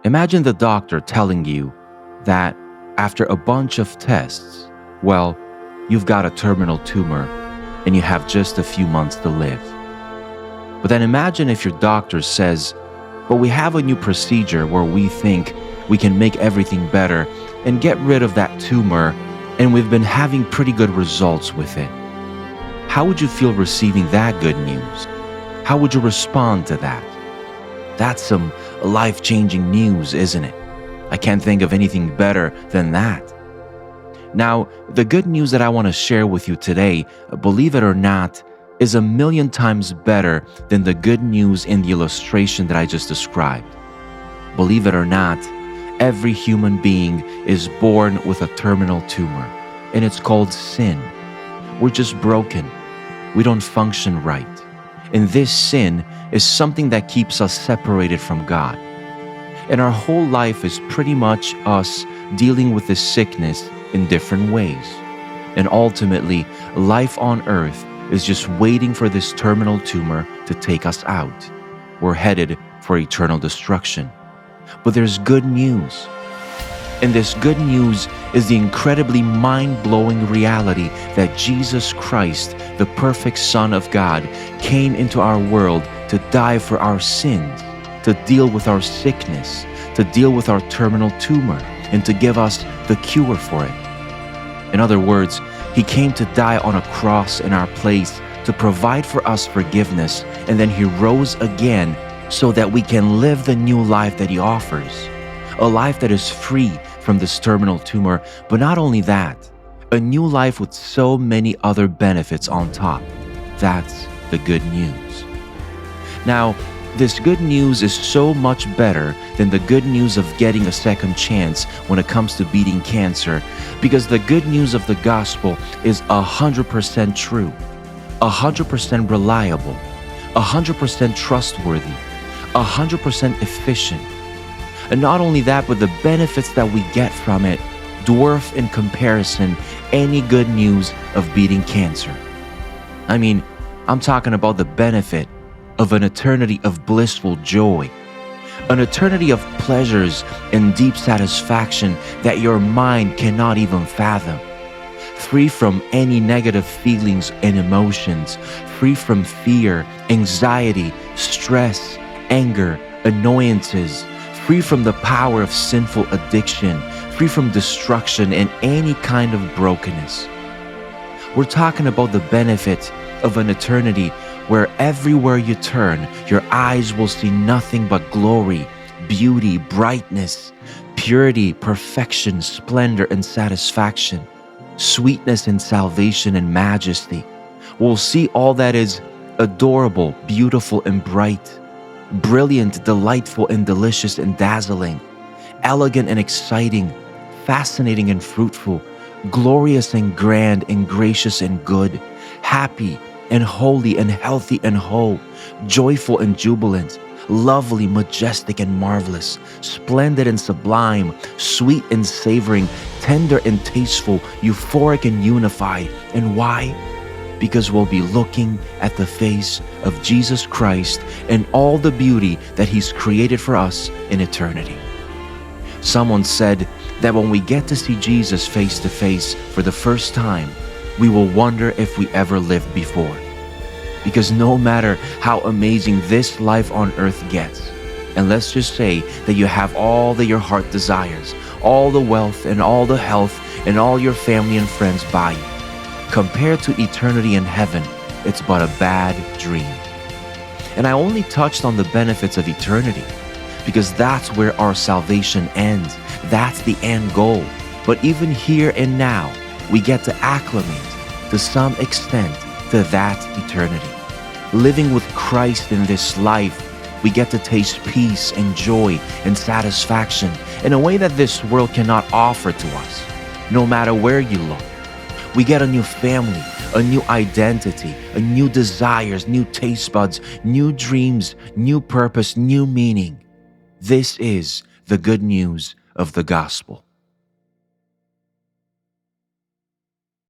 Imagine the doctor telling you that after a bunch of tests, well, you've got a terminal tumor and you have just a few months to live. But then imagine if your doctor says, but we have a new procedure where we think we can make everything better and get rid of that tumor, and we've been having pretty good results with it. How would you feel receiving that good news? How would you respond to that? That's some life-changing news, isn't it? I can't think of anything better than that. Now, the good news that I want to share with you today, believe it or not, is a million times better than the good news in the illustration that I just described. Believe it or not, every human being is born with a terminal tumor, and it's called sin. We're just broken. We don't function right. And this sin is something that keeps us separated from God. And our whole life is pretty much us dealing with this sickness in different ways. And ultimately, life on earth is just waiting for this terminal tumor to take us out. We're headed for eternal destruction. But there's good news. And this good news is the incredibly mind-blowing reality that Jesus Christ, the perfect Son of God, came into our world to die for our sins, to deal with our sickness, to deal with our terminal tumor, and to give us the cure for it. In other words, He came to die on a cross in our place to provide for us forgiveness, and then He rose again so that we can live the new life that He offers. A life that is free from this terminal tumor, but not only that, a new life with so many other benefits on top. That's the good news. Now, this good news is so much better than the good news of getting a second chance when it comes to beating cancer, because the good news of the gospel is 100% true, 100% reliable, 100% trustworthy, 100% efficient. And not only that, but the benefits that we get from it dwarf in comparison any good news of beating cancer. I mean, I'm talking about the benefit of an eternity of blissful joy, an eternity of pleasures and deep satisfaction that your mind cannot even fathom, free from any negative feelings and emotions, free from fear, anxiety, stress, anger, annoyances, free from the power of sinful addiction, free from destruction and any kind of brokenness. We're talking about the benefit of an eternity where everywhere you turn, your eyes will see nothing but glory, beauty, brightness, purity, perfection, splendor, and satisfaction, sweetness and salvation and majesty. We'll see all that is adorable, beautiful, and bright, brilliant, delightful, and delicious, and dazzling, elegant and exciting, fascinating and fruitful, glorious and grand and gracious and good, happy and holy and healthy and whole, joyful and jubilant, lovely, majestic and marvelous, splendid and sublime, sweet and savoring, tender and tasteful, euphoric and unified. And why? Because we'll be looking at the face of Jesus Christ and all the beauty that He's created for us in eternity. Someone said that when we get to see Jesus face to face for the first time, we will wonder if we ever lived before. Because no matter how amazing this life on earth gets, and let's just say that you have all that your heart desires, all the wealth and all the health and all your family and friends by you, compared to eternity in heaven, it's but a bad dream. And I only touched on the benefits of eternity because that's where our salvation ends. That's the end goal. But even here and now, we get to acclimate to some extent to that eternity. Living with Christ in this life, we get to taste peace and joy and satisfaction in a way that this world cannot offer to us, no matter where you look. We get a new family, a new identity, a new desires, new taste buds, new dreams, new purpose, new meaning. This is the good news of the gospel.